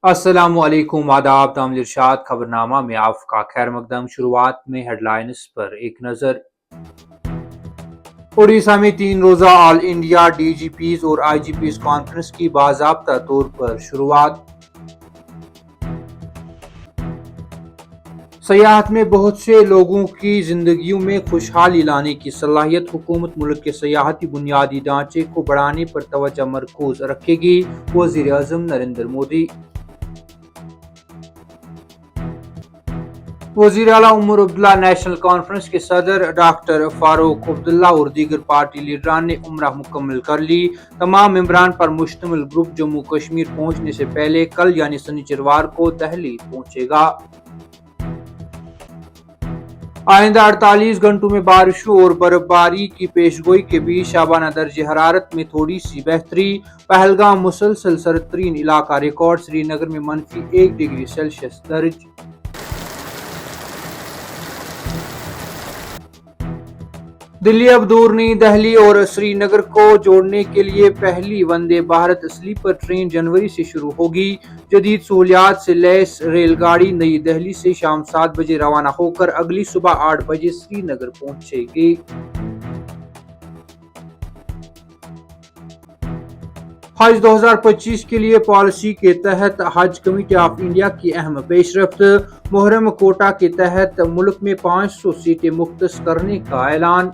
السلام علیکم، آداب، تامل ارشاد خبر نامہ میں آپ کا خیر مقدم۔ شروعات میں ہیڈ لائنز پر ایک نظر۔ اڑیسہ میں 3 روزہ آل انڈیا ڈی جی پیز اور آئی جی پیز کانفرنس کی باضابطہ طور پر شروعات۔ سیاحت میں بہت سے لوگوں کی زندگیوں میں خوشحالی لانے کی صلاحیت، حکومت ملک کے سیاحتی بنیادی ڈھانچے کو بڑھانے پر توجہ مرکوز رکھے گی: وزیر اعظم نریندر مودی۔ وزیر اعلیٰ عمر عبداللہ نیشنل کانفرنس کے صدر ڈاکٹر فاروق عبداللہ اور دیگر پارٹی لیڈران نے عمرہ مکمل کر لی۔ تمام ممبران پر مشتمل گروپ جموں کشمیر پہنچنے سے پہلے کل یعنی سنیچروار کو دہلی پہنچے گا۔ آئندہ 48 گھنٹوں میں بارشوں اور برف باری کی پیشگوئی کے بیچ شبانہ درجہ حرارت میں تھوڑی سی بہتری۔ پہلگام مسلسل سرد ترین علاقہ ریکارڈ، سری نگر میں -1 ڈگری سیلسیس درج۔ دلی اب دور نہیں، دہلی اور سری نگر کو جوڑنے کے لیے پہلی وندے بھارت سلیپر ٹرین جنوری سے شروع ہوگی۔ جدید سہولیات سے لیس ریل گاڑی نئی دہلی سے شام 7 بجے روانہ ہو کر اگلی صبح 8 بجے سری نگر پہنچے گی۔ حج 2025 کے لیے پالیسی کے تحت حج کمیٹی آف انڈیا کی اہم پیش رفت۔ محرم کوٹا کے تحت ملک میں 500 سیٹیں مختص کرنے کا اعلان۔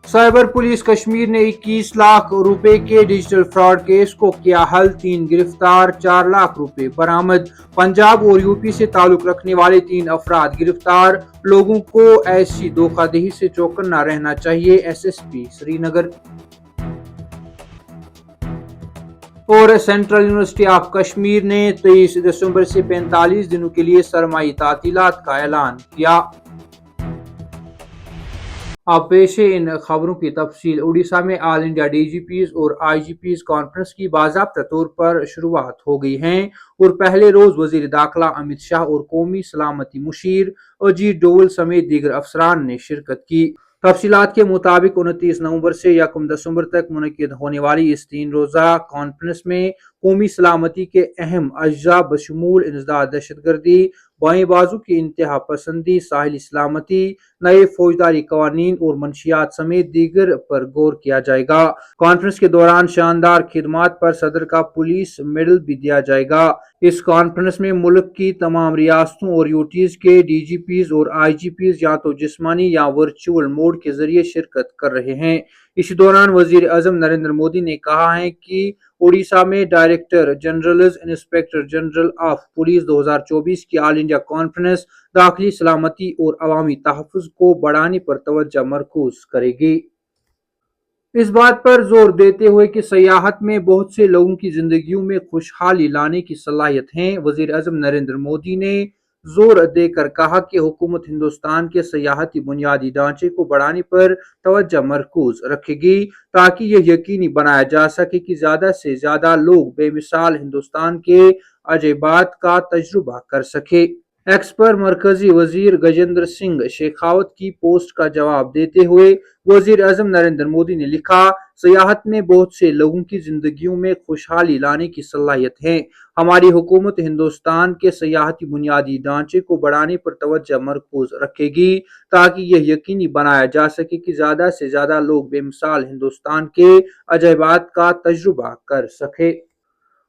سائبر پولیس کشمیر نے 21 لاکھ روپے کے ڈیجیٹل فراڈ کیس کو کیا حل، 3 گرفتار، 4 لاکھ روپے برآمد۔ پنجاب اور یو پی سے تعلق رکھنے والے 3 افراد گرفتار۔ لوگوں کو ایسی دھوکہ دہی سے چوکنا رہنا چاہیے: ایس ایس پی سری نگر۔ اور سینٹرل یونیورسٹی آف کشمیر نے 23 دسمبر سے 45 دنوں کے لیے سرمائی تعطیلات کا اعلان کیا۔ اب پیش ہے ان خبروں کی تفصیل۔ اڑیسہ میں آل انڈیا ڈی جی پیز اور آئی جی پیز کانفرنس کی باضابطہ طور پر شروعات ہو گئی ہے اور پہلے روز وزیر داخلہ امت شاہ اور قومی سلامتی مشیر اجیت ڈوول سمیت دیگر افسران نے شرکت کی۔ تفصیلات کے مطابق 29 نومبر سے 1 دسمبر تک منعقد ہونے والی اس 3 روزہ کانفرنس میں قومی سلامتی کے اہم اجزاء بشمول انسداد دہشت گردی، بائیں بازو کی انتہا پسندی، ساحلی سلامتی، نئے فوجداری قوانین اور منشیات سمیت دیگر پر غور کیا جائے گا۔ کانفرنس کے دوران شاندار خدمات پر صدر کا پولیس میڈل بھی دیا جائے گا۔ اس کانفرنس میں ملک کی تمام ریاستوں اور یوٹیز کے ڈی جی پیز اور آئی جی پیز یا تو جسمانی یا ورچوئل موڈ کے ذریعے شرکت کر رہے ہیں۔ اسی دوران وزیر اعظم نریندر مودی نے کہا ہے کہ اڑیسہ میں director generals, inspector general of police 2024 کی آل انڈیا کانفرنس داخلی سلامتی اور عوامی تحفظ کو بڑھانے پر توجہ مرکوز کرے گی۔ اس بات پر زور دیتے ہوئے کہ سیاحت میں بہت سے لوگوں کی زندگیوں میں خوشحالی لانے کی صلاحیت ہے، وزیر اعظم نریندر مودی نے زور دے کر کہا کہ حکومت ہندوستان کے سیاحتی بنیادی ڈھانچے کو بڑھانے پر توجہ مرکوز رکھے گی تاکہ یہ یقینی بنایا جا سکے کہ زیادہ سے زیادہ لوگ بے مثال ہندوستان کے عجائبات کا تجربہ کر سکیں۔ ایکس پر مرکزی وزیر گجیندر سنگھ شیخاوت کی پوسٹ کا جواب دیتے ہوئے وزیر اعظم نریندر مودی نے لکھا، سیاحت میں بہت سے لوگوں کی زندگیوں میں خوشحالی لانے کی صلاحیت ہے۔ ہماری حکومت ہندوستان کے سیاحتی بنیادی ڈھانچے کو بڑھانے پر توجہ مرکوز رکھے گی تاکہ یہ یقینی بنایا جا سکے کہ زیادہ سے زیادہ لوگ بے مثال ہندوستان کے عجائبات کا تجربہ کر سکیں۔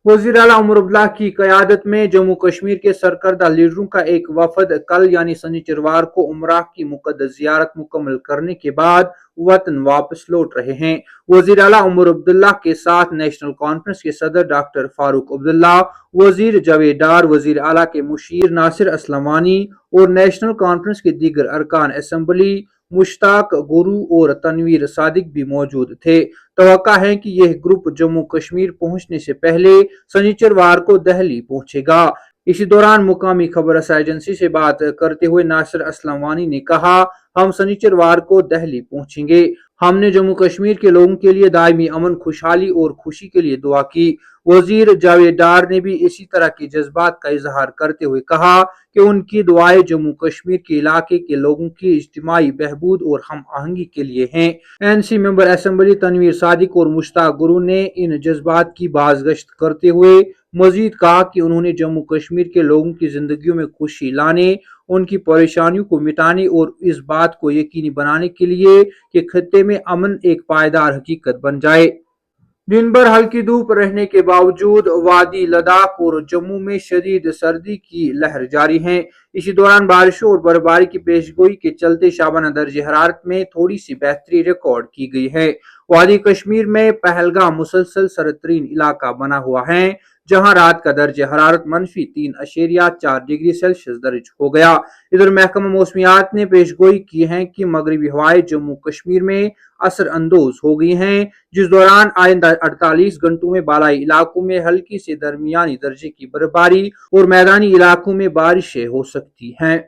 وزیر اعلیٰ عمر عبداللہ کی قیادت میں جموں کشمیر کے سرکردہ لیڈروں کا ایک وفد کل یعنی سنیچروار کو عمرہ کی مقدس زیارت مکمل کرنے کے بعد وطن واپس لوٹ رہے ہیں۔ وزیر اعلیٰ عمر عبداللہ کے ساتھ نیشنل کانفرنس کے صدر ڈاکٹر فاروق عبداللہ، وزیر جاوید ڈار، وزیر اعلیٰ کے مشیر ناصر اسلم وانی اور نیشنل کانفرنس کے دیگر ارکان اسمبلی مشتاق گورو اور تنویر صادق بھی موجود تھے۔ توقع ہے کہ یہ گروپ جموں کشمیر پہنچنے سے پہلے سنیچروار کو دہلی پہنچے گا۔ اسی دوران مقامی خبر رساں ایجنسی سے بات کرتے ہوئے ناصر اسلم وانی نے کہا، ہم سنیچروار کو دہلی پہنچیں گے۔ ہم نے جموں کشمیر کے لوگوں کے لیے دائمی امن، خوشحالی اور خوشی کے لیے دعا کی۔ وزیر جاوید ڈار نے بھی اسی طرح کے جذبات کا اظہار کرتے ہوئے کہا کہ ان کی دعائیں جموں کشمیر کے علاقے کے لوگوں کی اجتماعی بہبود اور ہم آہنگی کے لیے ہیں۔ NC ممبر اسمبلی تنویر صادق اور مشتاق گرو نے ان جذبات کی بازگشت کرتے ہوئے مزید کہا کہ انہوں نے جموں کشمیر کے لوگوں کی زندگیوں میں خوشی لانے، ان کی پریشانیوں کو مٹانے اور اس بات کو یقینی بنانے کے لیے کہ خطے میں امن ایک پائیدار حقیقت بن جائے۔ دن بھر ہلکی دھوپ رہنے کے باوجود وادی لداخ اور جموں میں شدید سردی کی لہر جاری ہے۔ اسی دوران بارشوں اور برفباری کی پیشگوئی کے چلتے شبانہ درجہ حرارت میں تھوڑی سی بہتری ریکارڈ کی گئی ہے۔ وادی کشمیر میں پہلگام مسلسل سرد ترین علاقہ بنا ہوا ہے، جہاں رات کا درجہ حرارت -3.4 ڈگری سیلسیس درج ہو گیا۔ ادھر محکمہ موسمیات نے پیشگوئی کی ہے کہ مغربی ہوائیں جموں کشمیر میں اثر اندوز ہو گئی ہیں، جس دوران آئندہ 48 گھنٹوں میں بالائی علاقوں میں ہلکی سے درمیانی درجے کی برفباری اور میدانی علاقوں میں بارشیں ہو سکتی ہیں۔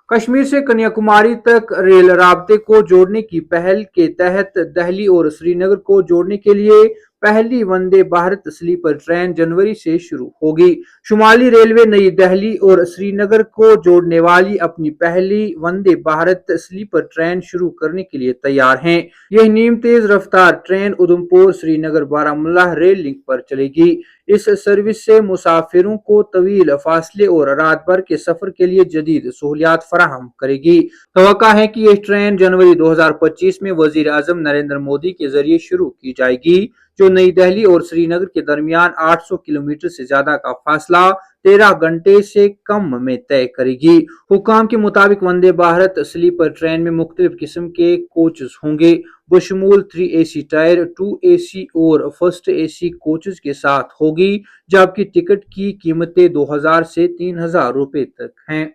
کشمیر سے کنیا کماری تک ریل رابطے کو جوڑنے کی پہل کے تحت دہلی اور سری نگر کو جوڑنے کے لیے پہلی وندے بھارت سلیپر ٹرین جنوری سے شروع ہوگی۔ شمالی ریلوے نئی دہلی اور سری نگر کو جوڑنے والی اپنی پہلی وندے بھارت سلیپر ٹرین شروع کرنے کے لیے تیار ہیں۔ یہ نیم تیز رفتار ٹرین ادھمپور سری نگر بارہمولہ ریل لنک پر چلے گی۔ اس سروس سے مسافروں کو طویل فاصلے اور رات بھر کے سفر کے لیے جدید سہولیات فراہم کرے گی۔ توقع ہے کہ یہ ٹرین جنوری 2025 میں وزیر اعظم نریندر مودی کے ذریعے شروع کی جائے گی، جو نئی دہلی اور سری نگر کے درمیان 800 کلومیٹر سے زیادہ کا فاصلہ 13 گھنٹے سے کم میں طے کرے گی۔ حکام کے مطابق وندے بھارت سلیپر ٹرین میں مختلف قسم کے کوچز ہوں گے، بشمول 3 AC ٹائر، 2 AC اور فرسٹ AC کوچز کے ساتھ ہوگی، جبکہ ٹکٹ کی قیمتیں 2000 سے 3000 روپے تک ہیں۔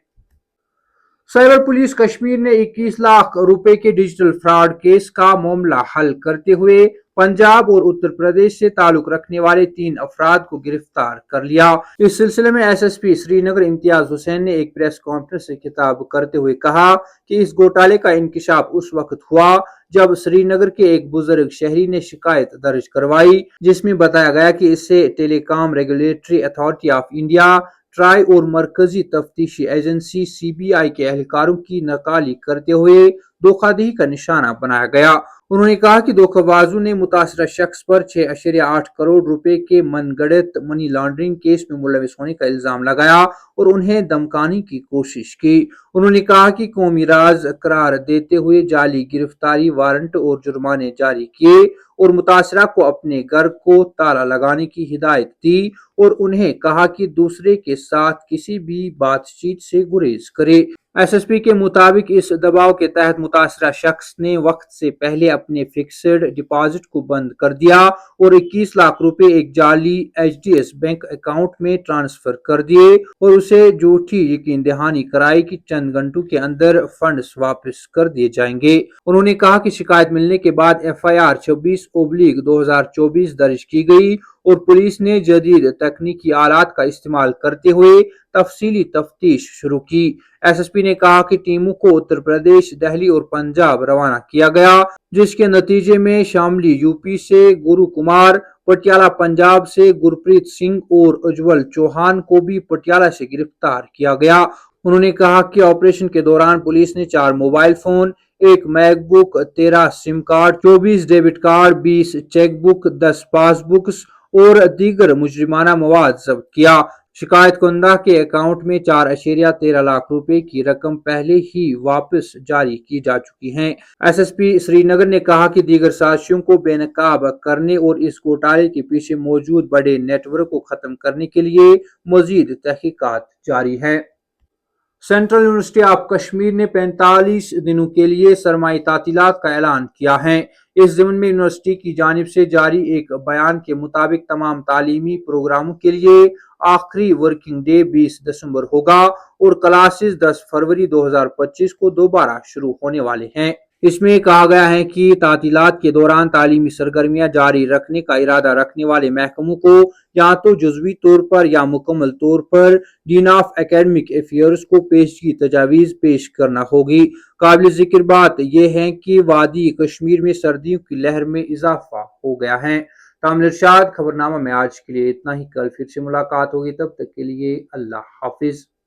سائبر پولیس کشمیر نے 21 لاکھ روپے کے ڈیجیٹل فراڈ کیس کا معاملہ حل کرتے ہوئے پنجاب اور اتر پردیش سے تعلق رکھنے والے 3 افراد کو گرفتار کر لیا۔ اس سلسلے میں SSP سری نگر امتیاز حسین نے ایک پریس کانفرنس سے خطاب کرتے ہوئے کہا کہ اس گھوٹالے کا انکشاف اس وقت ہوا جب سری نگر کے ایک بزرگ شہری نے شکایت درج کروائی، جس میں بتایا گیا کہ اسے telecom regulatory authority of India, TRAI اور مرکزی تفتیشی ایجنسی CBI کے اہلکاروں کی ناکالی کرتے ہوئے دھوکہ دہی کا نشانہ بنایا گیا۔ انہوں نے کہا کہ دھوکہ بازوں نے متاثرہ شخص پر 6.8 کروڑ روپے کے من گھڑت منی لانڈرنگ کیس میں ملوث ہونے کا الزام لگایا اور انہیں دھمکانے کی کوشش کی۔ انہوں نے کہا کہ قومی راز قرار دیتے ہوئے جعلی گرفتاری وارنٹ اور جرمانے جاری کیے اور متاثرہ کو اپنے گھر کو تالا لگانے کی ہدایت دی اور انہیں کہا کہ دوسرے کے ساتھ کسی بھی بات چیت سے گریز کرے۔ SSP کے مطابق اس دباؤ کے تحت متاثرہ شخص نے وقت سے پہلے اپنے فکسڈ ڈپازٹ کو بند کر دیا اور 21 لاکھ روپے ایک جعلی HDS بینک اکاؤنٹ میں ٹرانسفر کر دیے اور اسے جھوٹی یقین دہانی کرائی کہ چند گھنٹوں کے اندر فنڈز واپس کر دیے جائیں گے۔ انہوں نے کہا کہ شکایت ملنے کے بعد FIR 26/2024 درج کی گئی اور پولیس نے جدید تکنیکی آلات کا استعمال کرتے ہوئے تفصیلی تفتیش شروع کی۔ SSP نے کہا کہ ٹیموں کو اتر پردیش، دہلی اور پنجاب روانہ کیا گیا، جس کے نتیجے میں شاملی UP سے گورو کمار، پٹیالہ پنجاب سے گرپریت سنگھ اور اجول چوہان کو بھی پٹیالہ سے گرفتار کیا گیا۔ انہوں نے کہا کہ آپریشن کے دوران پولیس نے 4 mobile phone, 1 MacBook, 13 SIM card, 24 debit card, 20 chequebook, 10 passbooks اور دیگر مجرمانہ مواد ضبط کیا۔ شکایت کنندہ کے اکاؤنٹ میں 4.13 لاکھ روپے کی رقم پہلے ہی واپس جاری کی جا چکی ہے۔ SSP سری نگر نے کہا کہ دیگر سازشوں کو بے نقاب کرنے اور اس گھوٹالے کے پیچھے موجود بڑے نیٹ ورک کو ختم کرنے کے لیے مزید تحقیقات جاری ہیں۔ سینٹرل یونیورسٹی آف کشمیر نے 45 دنوں کے لیے سرمائی تعطیلات کا اعلان کیا ہے۔ اس ضمن میں یونیورسٹی کی جانب سے جاری ایک بیان کے مطابق تمام تعلیمی پروگراموں کے لیے آخری ورکنگ ڈے 20 دسمبر ہوگا اور کلاسز 10 فروری 2025 کو دوبارہ شروع ہونے والے ہیں۔ اس میں کہا گیا ہے کہ تعطیلات کے دوران تعلیمی سرگرمیاں جاری رکھنے کا ارادہ رکھنے والے محکموں کو یا تو جزوی طور پر یا مکمل طور پر ڈین آف اکیڈمک افیئرز کو پیشگی تجاویز پیش کرنا ہوگی۔ قابل ذکر بات یہ ہے کہ وادی کشمیر میں سردیوں کی لہر میں اضافہ ہو گیا ہے۔ تامل ارشاد خبرنامہ میں آج کے لیے اتنا ہی، کل پھر سے ملاقات ہوگی، تب تک کے لیے اللہ حافظ۔